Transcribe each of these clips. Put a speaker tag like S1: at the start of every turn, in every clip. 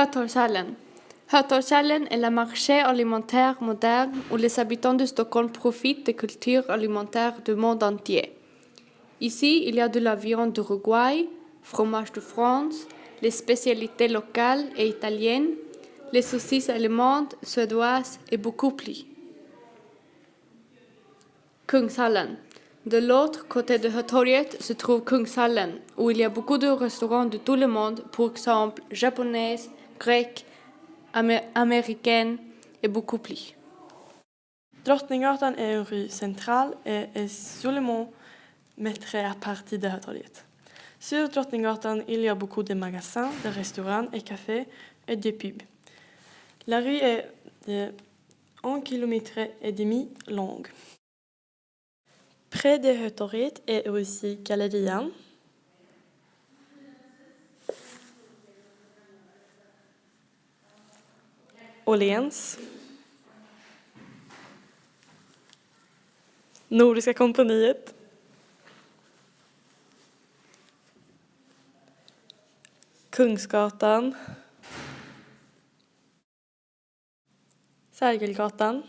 S1: Hötorgshallen. Hötorgshallen est le marché alimentaire moderne où les habitants de Stockholm profitent des cultures alimentaires du monde entier. Ici, il y a de la viande d'Uruguay, fromage de France, les spécialités locales et italiennes, les saucisses allemandes, suédoises et beaucoup plus. Kungshallen. De l'autre côté de Hötorget se trouve Kungshallen, où il y a beaucoup de restaurants de tout le monde, par exemple japonais, grecs, américaines et beaucoup plus.
S2: Drottninggatan est une rue centrale et est seulement métrée à partir de Hötorget. Sur Drottninggatan, il y a beaucoup de magasins, de restaurants et cafés et de pubs. La rue est de 1,5 km longue. Près de Hötorget est aussi Gallerian. Åhléns. Nordiska kompaniet. Kungsgatan. Sergelgatan.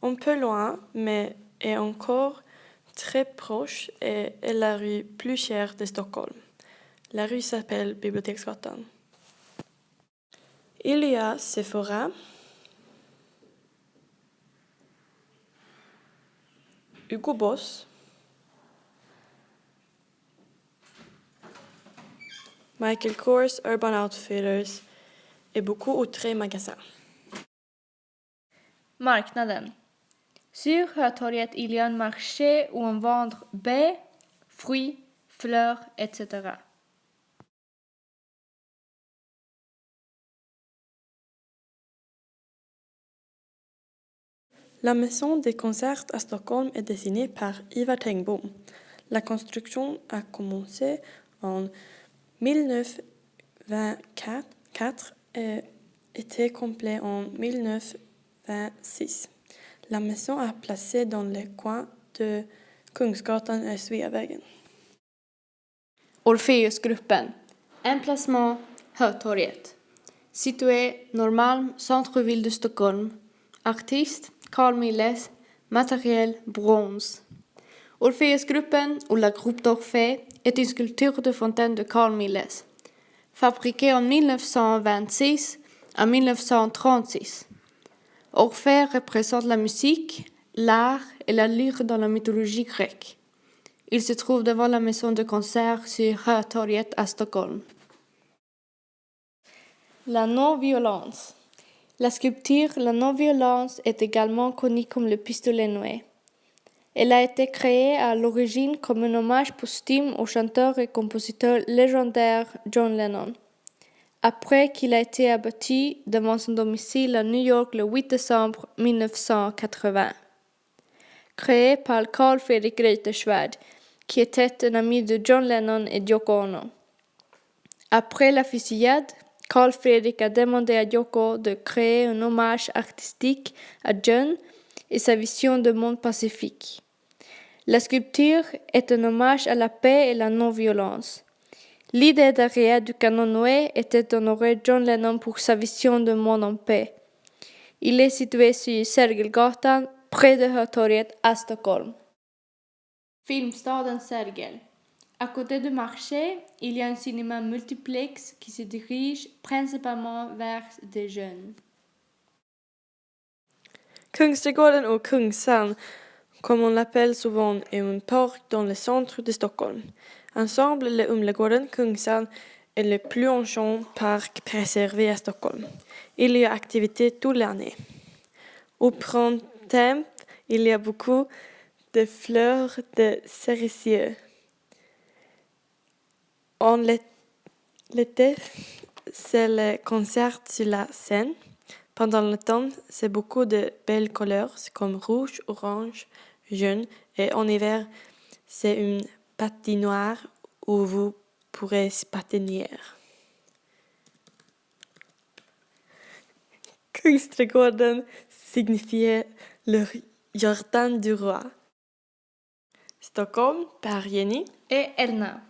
S2: Un peu loin, mais est encore très proche, est la rue plus chère de Stockholm. La rue s'appelle Biblioteksgatan. Il y a Sephora, Hugo Boss, Michael Kors, Urban Outfitters et beaucoup autres magasins.
S1: Marknaden. Sur Hötorget, il y a un marché où on vend baies, fruits, fleurs, etc.
S2: La maison des concerts à Stockholm est dessinée par Ivar Tengbom. La construction a commencé en 1924 et était complète en 1926. La maison est placée dans le coin de Kungsgatan et Sveavägen.
S1: Orpheusgruppen. Emplacement Hötorget. Situé Norrmalm, centre-ville de Stockholm. Artiste Carl Milles. Matériel bronze. Orpheusgruppen, ou la groupe d'Orphée, est une sculpture de fontaine de Carl Milles, fabriquée en 1926 à 1936. Orphée représente la musique, l'art et la lyre dans la mythologie grecque. Il se trouve devant la maison de concert sur Hötorget à Stockholm. La non-violence. La sculpture La non-violence est également connue comme le pistolet noué. Elle a été créée à l'origine comme un hommage posthume au chanteur et compositeur légendaire John Lennon, après qu'il a été abattu devant son domicile à New York le 8 décembre 1980. Créée par Carl Fredrik Reuterswärd, qui était un ami de John Lennon et Yoko Ono. Après la fusillade, Carl Fredrik a demandé à Yoko de créer un hommage artistique à John et sa vision du monde pacifique. La sculpture est un hommage à la paix et la non-violence. L'idée derrière du canon noué était d'honorer John Lennon pour sa vision du monde en paix. Il est situé sur Sergelgatan, près de Hötorget à Stockholm. Filmstaden Sergel. À côté du marché, il y a un cinéma multiplex qui se dirige principalement vers des jeunes.
S2: Kungsträdgården ou Kungsan, comme on l'appelle souvent, est un parc dans le centre de Stockholm. Ensemble, le Humlegården Kungsan est le plus ancien parc préservé à Stockholm. Il y a activité toute l'année. Au printemps, il y a beaucoup de fleurs de cerisier. En l'été, c'est le concert sur la scène. Pendant le temps, c'est beaucoup de belles couleurs comme rouge, orange, jaune. Et en hiver, c'est une patinoire où vous pourrez patiner. Kungsträdgården signifie le jardin du roi. Stockholm par Jenny
S1: Et Elna.